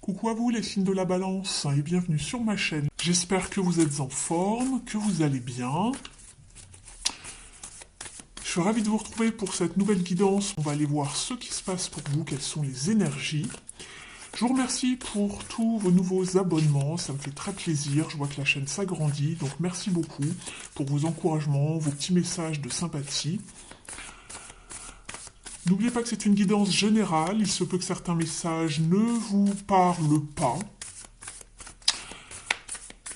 Coucou à vous les signes de la balance et bienvenue sur ma chaîne. J'espère que vous êtes en forme, que vous allez bien. Je suis ravi de vous retrouver pour cette nouvelle guidance. On va aller voir ce qui se passe pour vous, quelles sont les énergies. Je vous remercie pour tous vos nouveaux abonnements, ça me fait très plaisir. Je vois que la chaîne s'agrandit, donc merci beaucoup pour vos encouragements, vos petits messages de sympathie. N'oubliez pas que c'est une guidance générale, il se peut que certains messages ne vous parlent pas.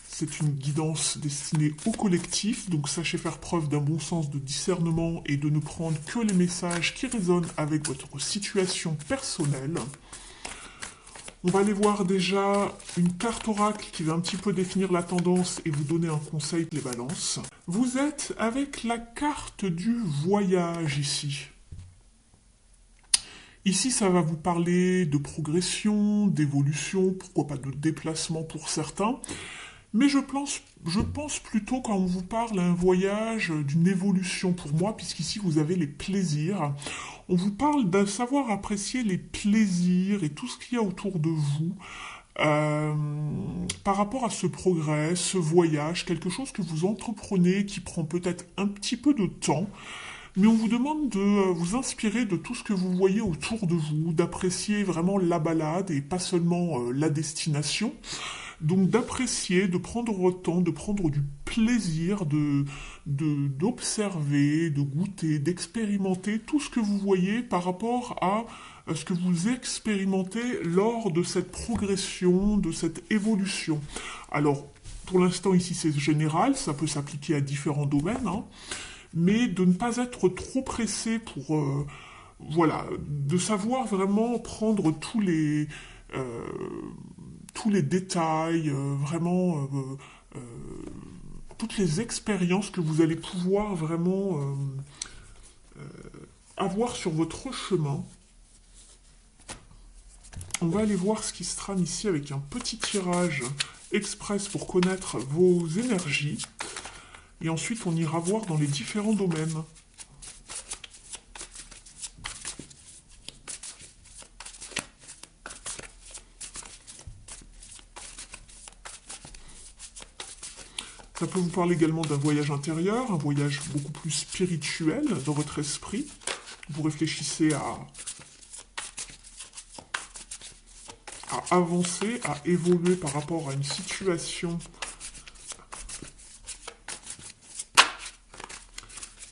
C'est une guidance destinée au collectif, donc sachez faire preuve d'un bon sens de discernement et de ne prendre que les messages qui résonnent avec votre situation personnelle. On va aller voir déjà une carte oracle qui va un petit peu définir la tendance et vous donner un conseil les balances. Vous êtes avec la carte du voyage ici. Ici, ça va vous parler de progression, d'évolution, pourquoi pas de déplacement pour certains. Mais je pense plutôt quand on vous parle d'un voyage, d'une évolution pour moi, puisqu'ici vous avez les plaisirs. On vous parle de savoir apprécier les plaisirs et tout ce qu'il y a autour de vous. Par rapport à ce progrès, ce voyage, quelque chose que vous entreprenez qui prend peut-être un petit peu de temps, mais on vous demande de vous inspirer de tout ce que vous voyez autour de vous, d'apprécier vraiment la balade et pas seulement la destination. Donc d'apprécier, de prendre votre temps, de prendre du plaisir, d'observer, de goûter, d'expérimenter tout ce que vous voyez par rapport à ce que vous expérimentez lors de cette progression, de cette évolution. Alors, pour l'instant ici c'est général, ça peut s'appliquer à différents domaines, hein, mais de ne pas être trop pressé pour... voilà, de savoir vraiment prendre tous les détails, vraiment toutes les expériences que vous allez pouvoir vraiment avoir sur votre chemin. On va aller voir ce qui se trame ici avec un petit tirage express pour connaître vos énergies. Et ensuite, on ira voir dans les différents domaines. Ça peut vous parler également d'un voyage intérieur, un voyage beaucoup plus spirituel dans votre esprit. Vous réfléchissez à avancer, à évoluer par rapport à une situation.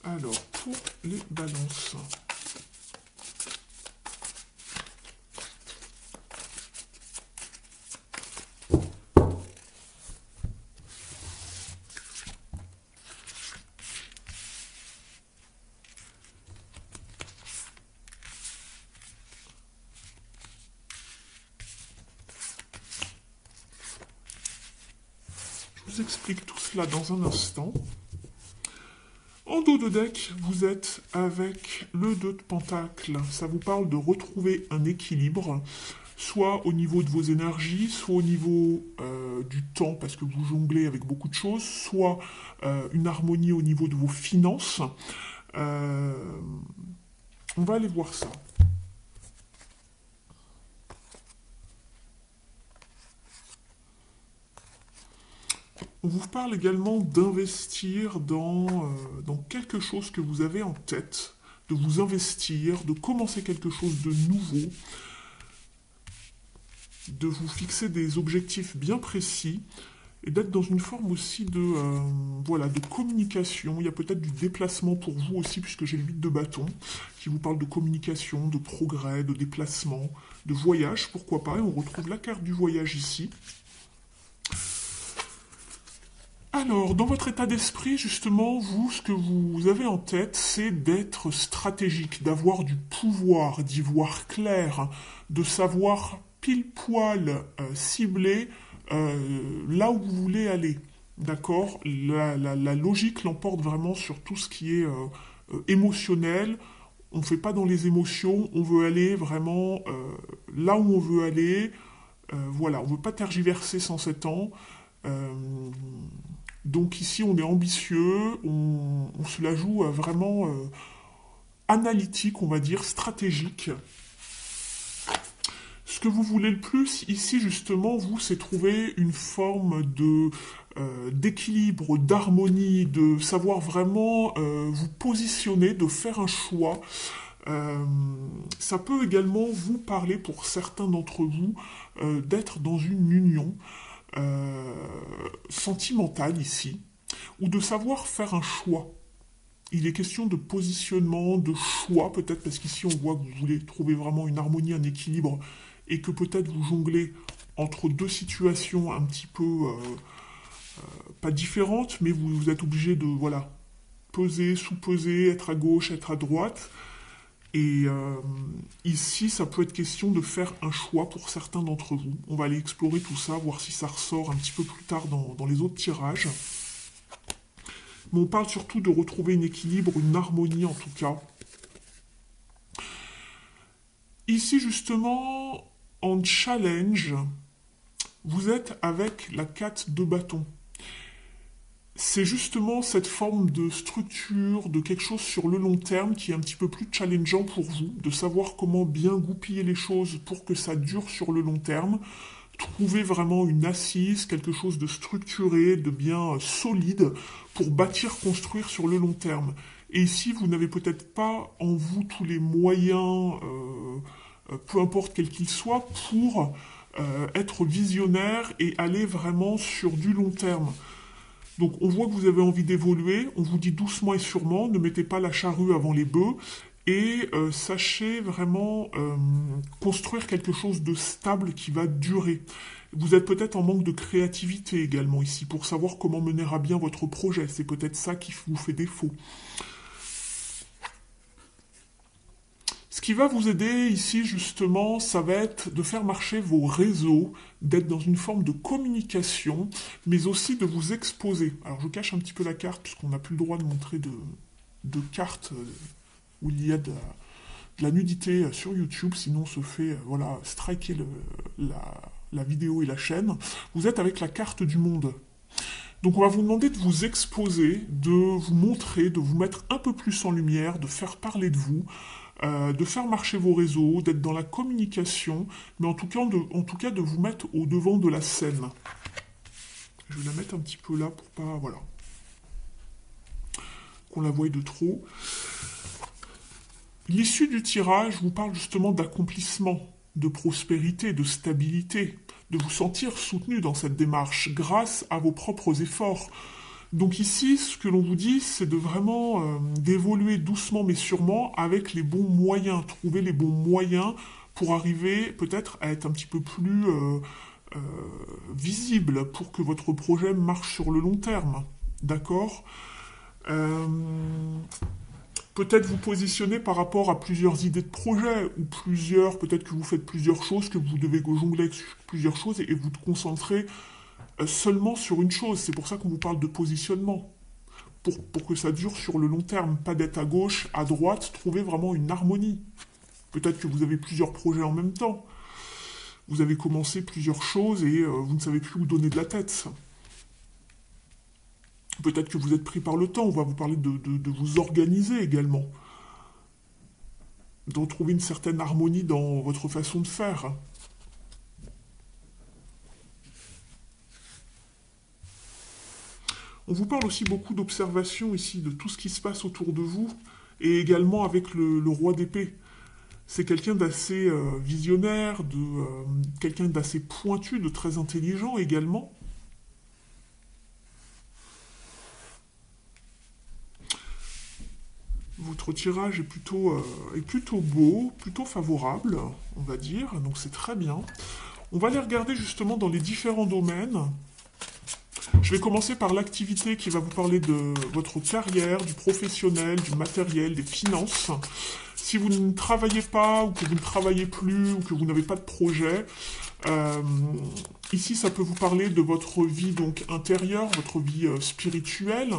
Alors, pour les balances. Je vous explique tout cela dans un instant. En dos de deck, vous êtes avec le 2 de Pentacle. Ça vous parle de retrouver un équilibre, soit au niveau de vos énergies, soit au niveau du temps, parce que vous jonglez avec beaucoup de choses, soit une harmonie au niveau de vos finances. On va aller voir ça. On vous parle également d'investir dans quelque chose que vous avez en tête, de vous investir, de commencer quelque chose de nouveau, de vous fixer des objectifs bien précis et d'être dans une forme aussi de communication. Il y a peut-être du déplacement pour vous aussi, puisque j'ai le 8 de bâton, qui vous parle de communication, de progrès, de déplacement, de voyage, pourquoi pas. Et on retrouve la carte du voyage ici. Alors, dans votre état d'esprit, justement, vous, ce que vous avez en tête, c'est d'être stratégique, d'avoir du pouvoir, d'y voir clair, de savoir pile poil cibler là où vous voulez aller. D'accord? La logique l'emporte vraiment sur tout ce qui est émotionnel. On ne fait pas dans les émotions, on veut aller vraiment là où on veut aller. Voilà, on ne veut pas tergiverser sans 7 ans. Donc ici, on est ambitieux, on se la joue vraiment analytique, on va dire, stratégique. Ce que vous voulez le plus ici, justement, vous, c'est trouver une forme de d'équilibre, d'harmonie, de savoir vraiment vous positionner, de faire un choix. Euh, Ça peut également vous parler, pour certains d'entre vous, d'être dans une union euh, sentimentale ici, ou de savoir faire un choix. Il est question de positionnement, de choix, peut-être parce qu'ici on voit que vous voulez trouver vraiment une harmonie, un équilibre, et que peut-être vous jonglez entre deux situations un petit peu pas différentes, mais vous êtes obligé de voilà peser, sous-peser, être à gauche, être à droite. Et ici, ça peut être question de faire un choix pour certains d'entre vous. On va aller explorer tout ça, voir si ça ressort un petit peu plus tard dans les autres tirages. Mais on parle surtout de retrouver un équilibre, une harmonie en tout cas. Ici, justement, en challenge, vous êtes avec la 4 de bâton. C'est justement cette forme de structure, de quelque chose sur le long terme qui est un petit peu plus challengeant pour vous, de savoir comment bien goupiller les choses pour que ça dure sur le long terme, trouver vraiment une assise, quelque chose de structuré, de bien solide pour bâtir, construire sur le long terme. Et ici, vous n'avez peut-être pas en vous tous les moyens, peu importe quels qu'ils soient, pour être visionnaire et aller vraiment sur du long terme. Donc on voit que vous avez envie d'évoluer, on vous dit doucement et sûrement, ne mettez pas la charrue avant les bœufs, et sachez vraiment construire quelque chose de stable qui va durer. Vous êtes peut-être en manque de créativité également ici, pour savoir comment mener à bien votre projet, c'est peut-être ça qui vous fait défaut. Ce qui va vous aider ici justement, ça va être de faire marcher vos réseaux, d'être dans une forme de communication, mais aussi de vous exposer. Alors je cache un petit peu la carte puisqu'on n'a plus le droit de montrer de cartes où il y a de la nudité sur YouTube, sinon on se fait voilà, striker la vidéo et la chaîne. Vous êtes avec la carte du monde. Donc on va vous demander de vous exposer, de vous montrer, de vous mettre un peu plus en lumière, de faire parler de vous, de faire marcher vos réseaux, d'être dans la communication, mais en tout cas de vous mettre au devant de la scène. Je vais la mettre un petit peu là pour pas, voilà, qu'on la voie de trop. L'issue du tirage vous parle justement d'accomplissement, de prospérité, de stabilité, de vous sentir soutenu dans cette démarche grâce à vos propres efforts. Donc ici, ce que l'on vous dit, c'est de vraiment d'évoluer doucement mais sûrement avec les bons moyens, trouver les bons moyens pour arriver peut-être à être un petit peu plus visible pour que votre projet marche sur le long terme. D'accord. Euh, Peut-être vous positionner par rapport à plusieurs idées de projet, ou peut-être que vous faites plusieurs choses, que vous devez jongler avec plusieurs choses et vous concentrer seulement sur une chose. C'est pour ça qu'on vous parle de positionnement. Pour que ça dure sur le long terme, pas d'être à gauche, à droite, trouver vraiment une harmonie. Peut-être que vous avez plusieurs projets en même temps. Vous avez commencé plusieurs choses et vous ne savez plus où donner de la tête. Peut-être que vous êtes pris par le temps, on va vous parler de vous organiser également. De retrouver une certaine harmonie dans votre façon de faire. On vous parle aussi beaucoup d'observation ici, de tout ce qui se passe autour de vous, et également avec le roi d'épée. C'est quelqu'un d'assez visionnaire, quelqu'un d'assez pointu, de très intelligent également. Votre tirage est plutôt beau, plutôt favorable, on va dire, donc c'est très bien. On va aller regarder justement dans les différents domaines. Je vais commencer par l'activité qui va vous parler de votre carrière, du professionnel, du matériel, des finances. Si vous ne travaillez pas, ou que vous ne travaillez plus, ou que vous n'avez pas de projet, euh, ici ça peut vous parler de votre vie donc intérieure, votre vie spirituelle,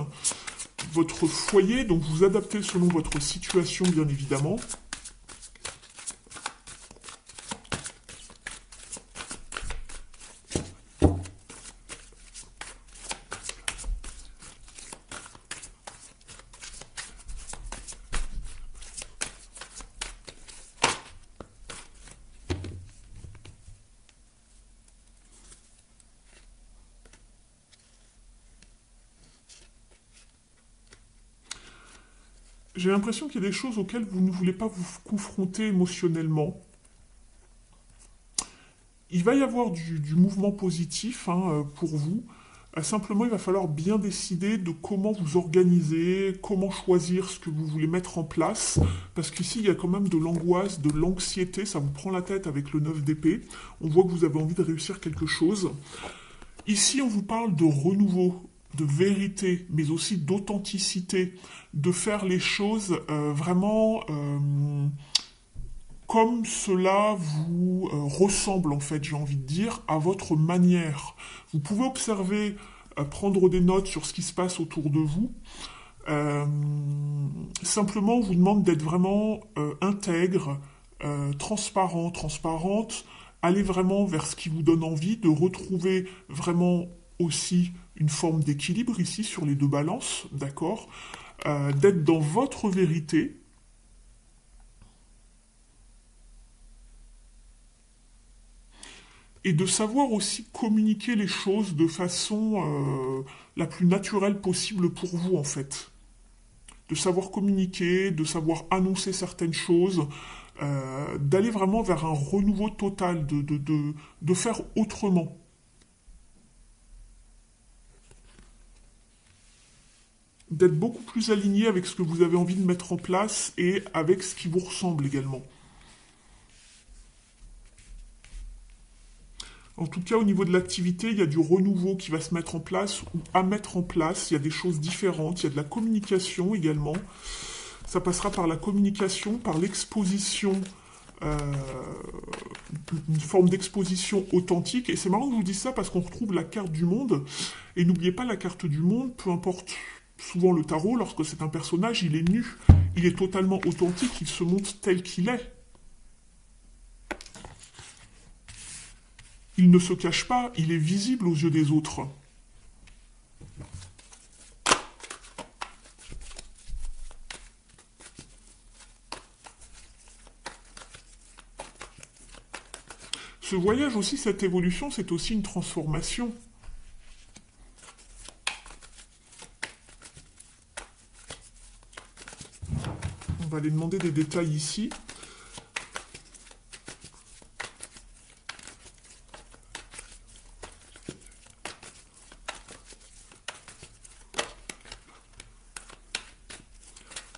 votre foyer, donc vous adaptez selon votre situation bien évidemment. J'ai l'impression qu'il y a des choses auxquelles vous ne voulez pas vous confronter émotionnellement. Il va y avoir du mouvement positif hein, pour vous. Simplement, il va falloir bien décider de comment vous organiser, comment choisir ce que vous voulez mettre en place. Parce qu'ici, il y a quand même de l'angoisse, de l'anxiété. Ça vous prend la tête avec le 9 d'épée. On voit que vous avez envie de réussir quelque chose. Ici, on vous parle de renouveau, de vérité, mais aussi d'authenticité, de faire les choses vraiment comme cela vous ressemble, en fait, j'ai envie de dire, à votre manière. Vous pouvez observer, prendre des notes sur ce qui se passe autour de vous. Euh, Simplement, on vous demande d'être vraiment intègre, transparent, transparente, aller vraiment vers ce qui vous donne envie, de retrouver vraiment aussi une forme d'équilibre ici sur les deux balances, d'accord. D'être dans votre vérité, et de savoir aussi communiquer les choses de façon la plus naturelle possible pour vous, en fait. De savoir communiquer, de savoir annoncer certaines choses, d'aller vraiment vers un renouveau total, de faire autrement. D'être beaucoup plus aligné avec ce que vous avez envie de mettre en place et avec ce qui vous ressemble également. En tout cas, au niveau de l'activité, il y a du renouveau qui va se mettre en place ou à mettre en place. Il y a des choses différentes. Il y a de la communication également. Ça passera par la communication, par l'exposition, euh, une forme d'exposition authentique. Et c'est marrant que je vous dise ça parce qu'on retrouve la carte du monde. Et n'oubliez pas la carte du monde, peu importe souvent le tarot, lorsque c'est un personnage, il est nu. Il est totalement authentique, il se montre tel qu'il est. Il ne se cache pas, il est visible aux yeux des autres. Ce voyage aussi, cette évolution, c'est aussi une transformation. On va aller demander des détails ici.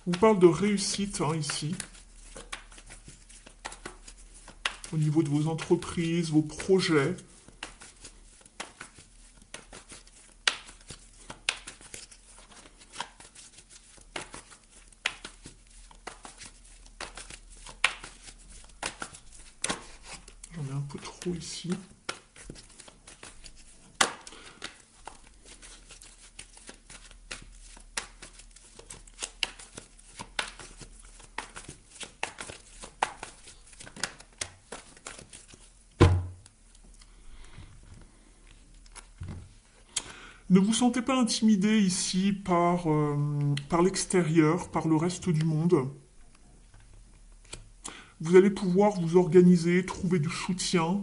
On parle de réussite hein, ici. Au niveau de vos entreprises, vos projets. J'en ai un peu trop ici. Ne vous sentez pas intimidé ici par l'extérieur, par le reste du monde. Vous allez pouvoir vous organiser, trouver du soutien,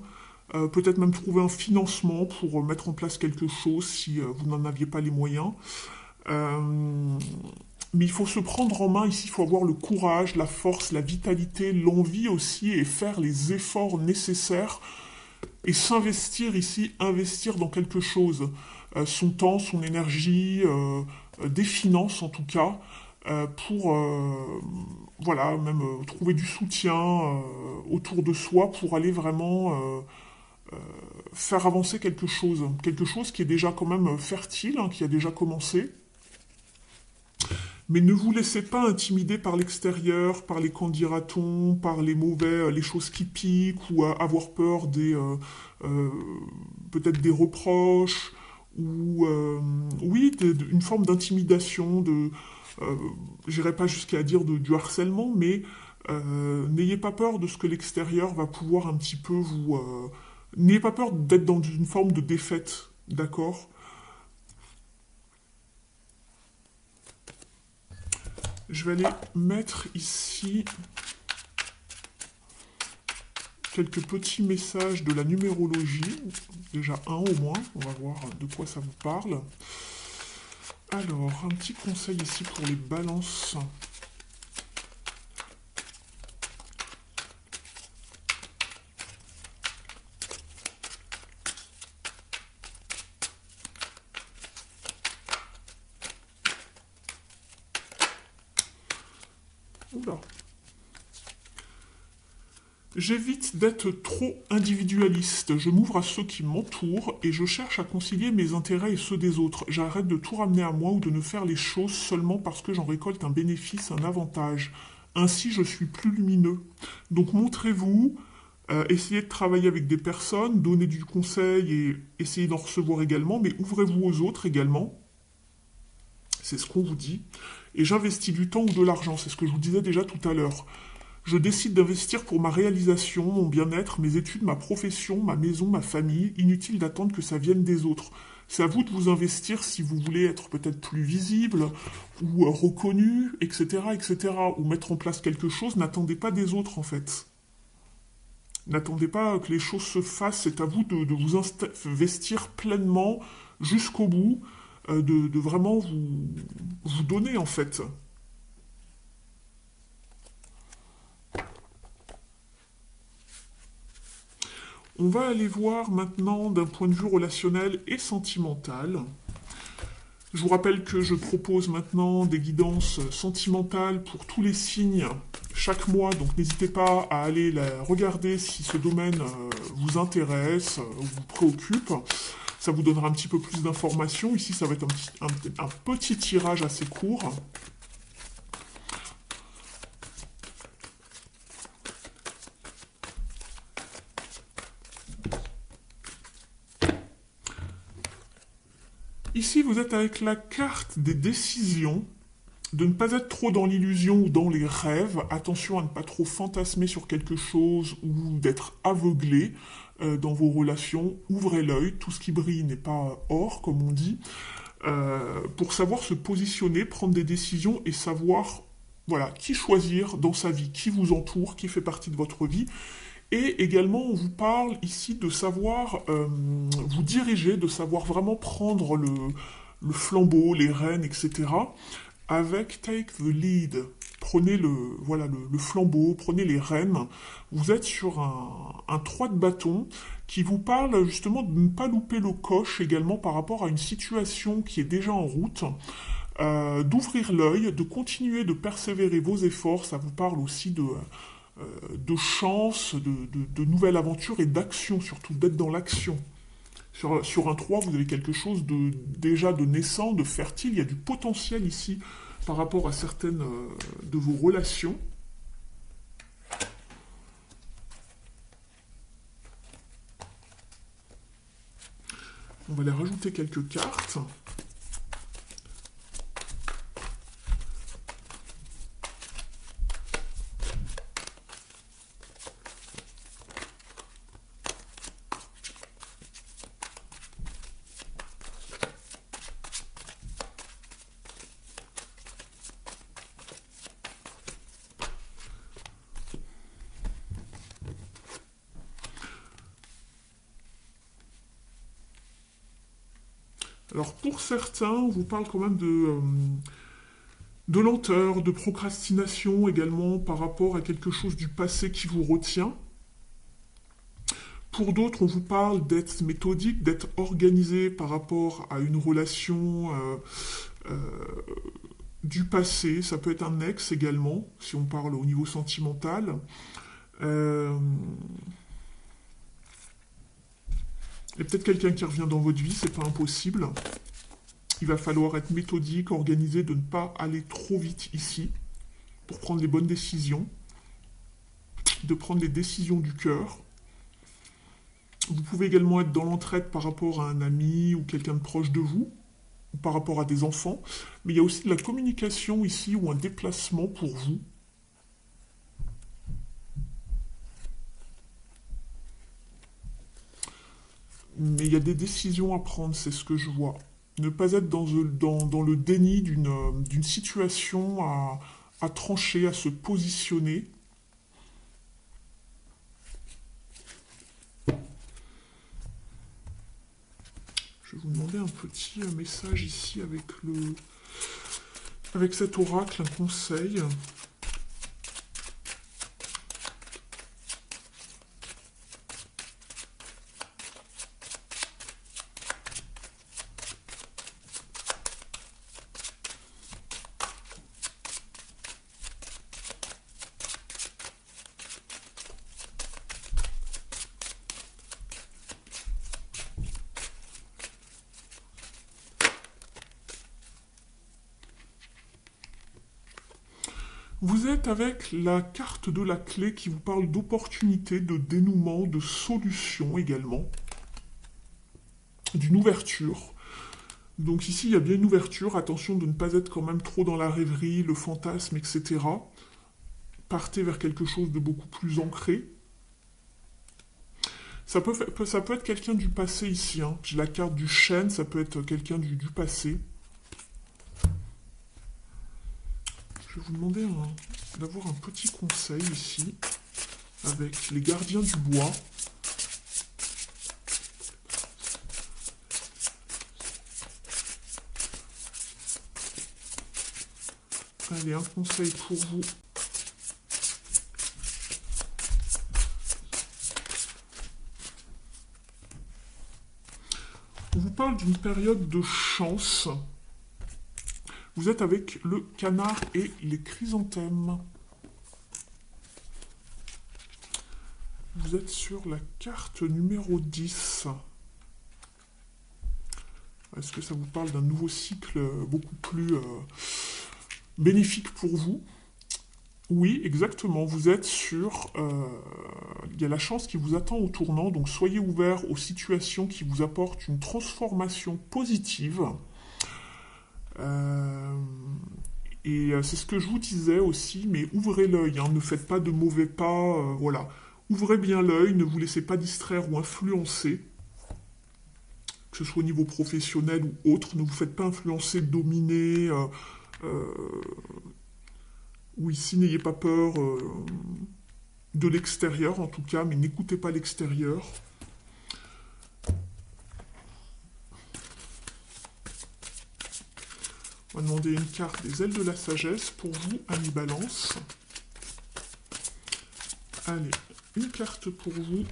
peut-être même trouver un financement pour mettre en place quelque chose si vous n'en aviez pas les moyens. Euh, mais il faut se prendre en main ici, il faut avoir le courage, la force, la vitalité, l'envie aussi et faire les efforts nécessaires et s'investir ici, investir dans quelque chose. Son temps, son énergie, des finances en tout cas, pour voilà, même trouver du soutien autour de soi pour aller vraiment faire avancer quelque chose qui est déjà quand même fertile, hein, qui a déjà commencé. Mais ne vous laissez pas intimider par l'extérieur, par les qu'en dira-t-on, par les mauvais, les choses qui piquent, ou avoir peur des euh, peut-être des reproches, ou oui, une forme d'intimidation, j'irai pas jusqu'à dire du harcèlement, mais n'ayez pas peur de ce que l'extérieur va pouvoir un petit peu vous. N'ayez pas peur d'être dans une forme de défaite, d'accord. Je vais aller mettre ici quelques petits messages de la numérologie. Déjà un au moins, on va voir de quoi ça vous parle. Alors, un petit conseil ici pour les balances. J'évite d'être trop individualiste, je m'ouvre à ceux qui m'entourent et je cherche à concilier mes intérêts et ceux des autres. J'arrête de tout ramener à moi ou de ne faire les choses seulement parce que j'en récolte un bénéfice, un avantage. Ainsi, je suis plus lumineux. Donc montrez-vous, essayez de travailler avec des personnes, donnez du conseil et essayez d'en recevoir également, mais ouvrez-vous aux autres également. C'est ce qu'on vous dit. Et j'investis du temps ou de l'argent, c'est ce que je vous disais déjà tout à l'heure. Je décide d'investir pour ma réalisation, mon bien-être, mes études, ma profession, ma maison, ma famille. Inutile d'attendre que ça vienne des autres. C'est à vous de vous investir si vous voulez être peut-être plus visible ou reconnu, etc., etc. Ou mettre en place quelque chose. N'attendez pas des autres en fait. N'attendez pas que les choses se fassent. C'est à vous de vous investir pleinement jusqu'au bout, de vraiment vous donner en fait. On va aller voir maintenant d'un point de vue relationnel et sentimental. Je vous rappelle que je propose maintenant des guidances sentimentales pour tous les signes chaque mois, donc n'hésitez pas à aller la regarder si ce domaine vous intéresse, vous préoccupe. Ça vous donnera un petit peu plus d'informations. Ici, ça va être un petit tirage assez court. Ici, vous êtes avec la carte des décisions, de ne pas être trop dans l'illusion ou dans les rêves. Attention à ne pas trop fantasmer sur quelque chose ou d'être aveuglé dans vos relations. Ouvrez l'œil, tout ce qui brille n'est pas or, comme on dit, pour savoir se positionner, prendre des décisions et savoir voilà, qui choisir dans sa vie, qui vous entoure, qui fait partie de votre vie. Et également, on vous parle ici de savoir vous diriger, de savoir vraiment prendre le flambeau, les rênes, etc. Avec Take the Lead. Prenez voilà, le flambeau, prenez les rênes. Vous êtes sur un 3 de bâton qui vous parle justement de ne pas louper le coche également par rapport à une situation qui est déjà en route. D'ouvrir l'œil, de continuer de persévérer vos efforts. Ça vous parle aussi de chance, de nouvelles aventures et d'action, surtout d'être dans l'action. Sur un 3, vous avez quelque chose déjà de naissant, de fertile. Il y a du potentiel ici par rapport à certaines de vos relations. On va aller rajouter quelques cartes. Alors pour certains, on vous parle quand même de lenteur, de procrastination également par rapport à quelque chose du passé qui vous retient. Pour d'autres, on vous parle d'être méthodique, d'être organisé par rapport à une relation du passé. Ça peut être un ex également, si on parle au niveau sentimental. Euh, et peut-être quelqu'un qui revient dans votre vie, c'est pas impossible. Il va falloir être méthodique, organisé, de ne pas aller trop vite ici pour prendre les bonnes décisions, de prendre les décisions du cœur. Vous pouvez également être dans l'entraide par rapport à un ami ou quelqu'un de proche de vous, ou par rapport à des enfants, mais il y a aussi de la communication ici ou un déplacement pour vous. Mais il y a des décisions à prendre, c'est ce que je vois. Ne pas être dans le déni d'une situation à trancher, à se positionner. Je vais vous demander un petit message ici avec cet oracle, un conseil. Vous êtes avec la carte de la clé qui vous parle d'opportunité, de dénouement, de solution également, d'une ouverture. Donc ici, il y a bien une ouverture. Attention de ne pas être quand même trop dans la rêverie, le fantasme, etc. Partez vers quelque chose de beaucoup plus ancré. Ça peut être quelqu'un du passé ici. Hein. J'ai la carte du chêne, ça peut être quelqu'un du passé. Je vais vous demander d'avoir un petit conseil ici, avec les gardiens du bois. Allez, un conseil pour vous. On vous parle d'une période de chance. Vous êtes avec le canard et les chrysanthèmes. Vous êtes sur la carte numéro 10. Est-ce que ça vous parle d'un nouveau cycle beaucoup plus bénéfique pour vous? Oui, exactement. Vous êtes sur... il y a la chance qui vous attend au tournant, donc soyez ouverts aux situations qui vous apportent une transformation positive. C'est ce que je vous disais aussi, mais ouvrez l'œil, hein, ne faites pas de mauvais pas, voilà. Ouvrez bien l'œil, ne vous laissez pas distraire ou influencer, que ce soit au niveau professionnel ou autre, ne vous faites pas influencer, dominer, ou ici n'ayez pas peur de l'extérieur en tout cas, mais n'écoutez pas l'extérieur. On va demander une carte des ailes de la sagesse pour vous, Ami Balance. Allez, une carte pour vous.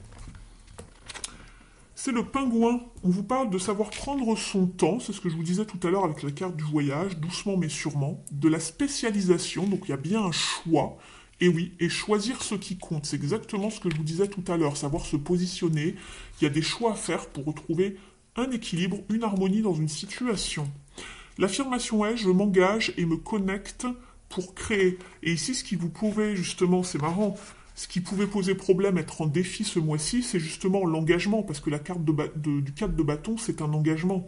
C'est le pingouin. On vous parle de savoir prendre son temps, c'est ce que je vous disais tout à l'heure avec la carte du voyage, doucement mais sûrement, de la spécialisation, donc il y a bien un choix, et oui, et choisir ce qui compte, c'est exactement ce que je vous disais tout à l'heure, savoir se positionner, il y a des choix à faire pour retrouver un équilibre, une harmonie dans une situation. L'affirmation est « je m'engage et me connecte pour créer ». Et ici, ce qui vous pouvait justement, c'est marrant, ce qui pouvait poser problème, être en défi ce mois-ci, c'est justement l'engagement, parce que la carte du 4 de bâton, c'est un engagement.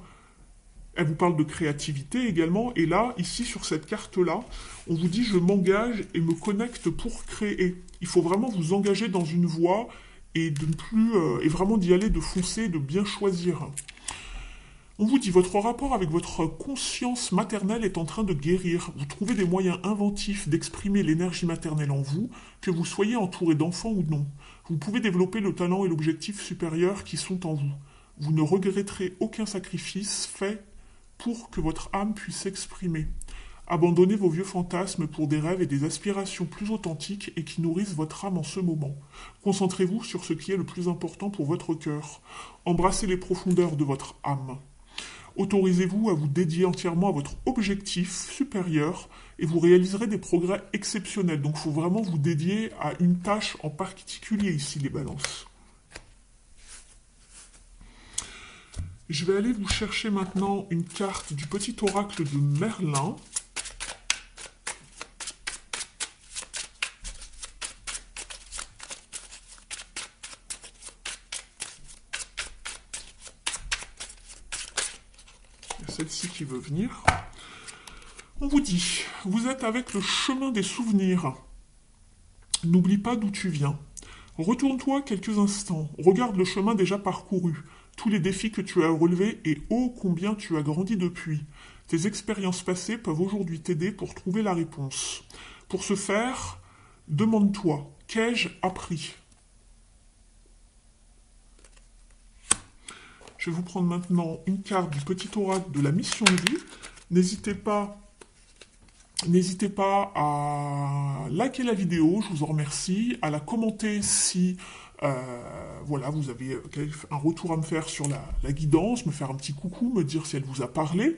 Elle vous parle de créativité également, et là, ici, sur cette carte-là, on vous dit « je m'engage et me connecte pour créer ». Il faut vraiment vous engager dans une voie et de ne plus, et vraiment d'y aller, de foncer, de bien choisir. On vous dit, votre rapport avec votre conscience maternelle est en train de guérir. Vous trouvez des moyens inventifs d'exprimer l'énergie maternelle en vous, que vous soyez entouré d'enfants ou non. Vous pouvez développer le talent et l'objectif supérieur qui sont en vous. Vous ne regretterez aucun sacrifice fait pour que votre âme puisse s'exprimer. Abandonnez vos vieux fantasmes pour des rêves et des aspirations plus authentiques et qui nourrissent votre âme en ce moment. Concentrez-vous sur ce qui est le plus important pour votre cœur. Embrassez les profondeurs de votre âme. Autorisez-vous à vous dédier entièrement à votre objectif supérieur et vous réaliserez des progrès exceptionnels. Donc il faut vraiment vous dédier à une tâche en particulier ici, les balances. Je vais aller vous chercher maintenant une carte du petit oracle de Merlin. Celle-ci qui veut venir. On vous dit, vous êtes avec le chemin des souvenirs. N'oublie pas d'où tu viens. Retourne-toi quelques instants, regarde le chemin déjà parcouru, tous les défis que tu as relevés et ô combien tu as grandi depuis. Tes expériences passées peuvent aujourd'hui t'aider pour trouver la réponse. Pour ce faire, demande-toi, qu'ai-je appris ? Je vais vous prendre maintenant une carte du petit oracle de la mission de vie. N'hésitez pas à liker la vidéo, je vous en remercie, à la commenter si Voilà, vous avez un retour à me faire sur la guidance, me faire un petit coucou, me dire si elle vous a parlé.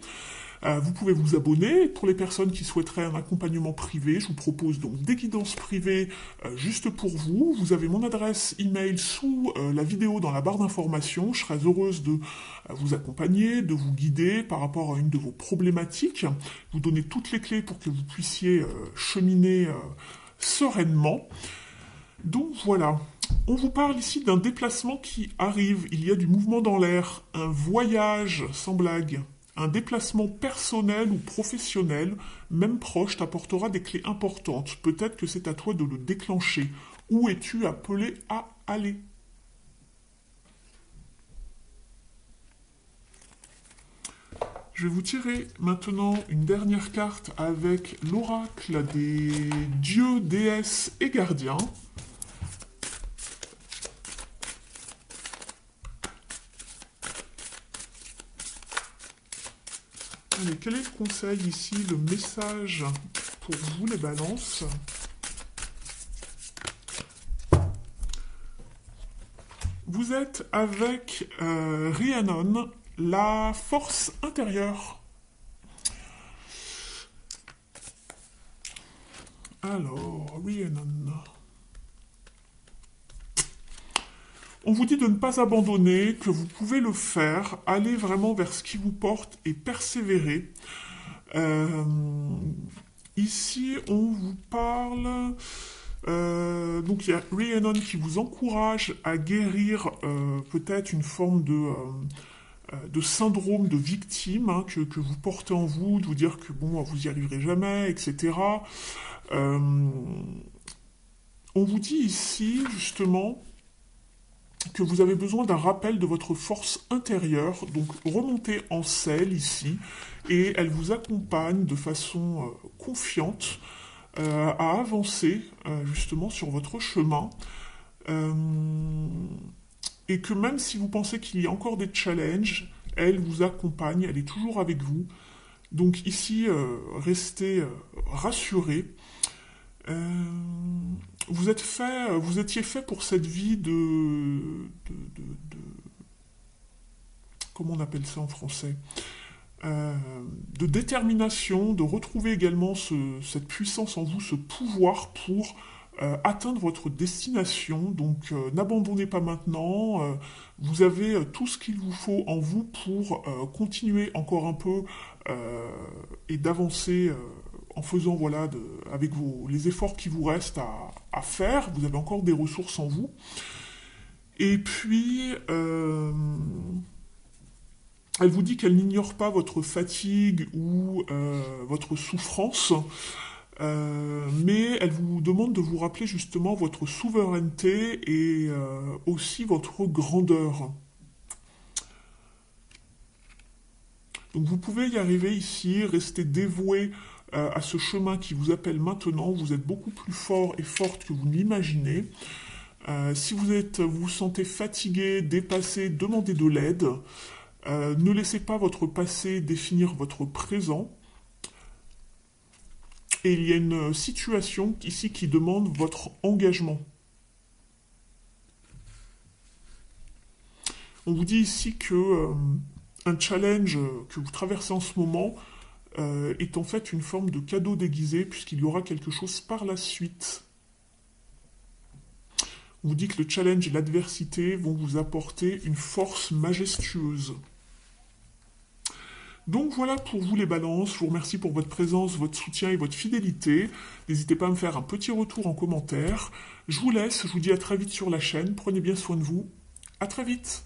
Vous pouvez vous abonner. Pour les personnes qui souhaiteraient un accompagnement privé, je vous propose donc des guidances privées juste pour vous. Vous avez mon adresse email sous la vidéo dans la barre d'information. Je serais heureuse de vous accompagner, de vous guider par rapport à une de vos problématiques, vous donner toutes les clés pour que vous puissiez cheminer sereinement. Donc voilà. On vous parle ici d'un déplacement qui arrive. Il y a du mouvement dans l'air, un voyage sans blague. Un déplacement personnel ou professionnel, même proche, t'apportera des clés importantes. Peut-être que c'est à toi de le déclencher. Où es-tu appelé à aller? Je vais vous tirer maintenant une dernière carte avec l'oracle des dieux, déesses et gardiens. Allez, quel est le conseil ici, le message pour vous les balances? Vous êtes avec Rhiannon, la force intérieure. Alors, Rhiannon. On vous dit de ne pas abandonner, que vous pouvez le faire, aller vraiment vers ce qui vous porte et persévérer. Ici, on vous parle... donc il y a Rhiannon qui vous encourage à guérir peut-être une forme de syndrome de victime hein, que vous portez en vous, de vous dire que bon, vous n'y arriverez jamais, etc. On vous dit ici, justement, que vous avez besoin d'un rappel de votre force intérieure, donc remontez en selle ici, et elle vous accompagne de façon confiante à avancer justement sur votre chemin, et que même si vous pensez qu'il y a encore des challenges, elle vous accompagne, elle est toujours avec vous. Donc ici, restez rassurés. Vous étiez fait pour cette vie comment on appelle ça en français, de détermination, de retrouver également cette puissance en vous, ce pouvoir pour atteindre votre destination. Donc n'abandonnez pas maintenant, vous avez tout ce qu'il vous faut en vous pour continuer encore un peu et d'avancer en faisant voilà, avec les efforts qui vous restent à faire. Vous avez encore des ressources en vous. Et puis... elle vous dit qu'elle n'ignore pas votre fatigue ou votre souffrance, mais elle vous demande de vous rappeler justement votre souveraineté et aussi votre grandeur. Donc vous pouvez y arriver ici, rester dévoué à ce chemin qui vous appelle maintenant. Vous êtes beaucoup plus fort et forte que vous ne l'imaginez. Si vous vous sentez fatigué, dépassé, demandez de l'aide. Ne laissez pas votre passé définir votre présent. Et il y a une situation ici qui demande votre engagement. On vous dit ici que un challenge que vous traversez en ce moment est en fait une forme de cadeau déguisé puisqu'il y aura quelque chose par la suite. On vous dit que le challenge et l'adversité vont vous apporter une force majestueuse. Donc voilà pour vous les balances, je vous remercie pour votre présence, votre soutien et votre fidélité. N'hésitez pas à me faire un petit retour en commentaire. Je vous laisse, je vous dis à très vite sur la chaîne, prenez bien soin de vous. À très vite.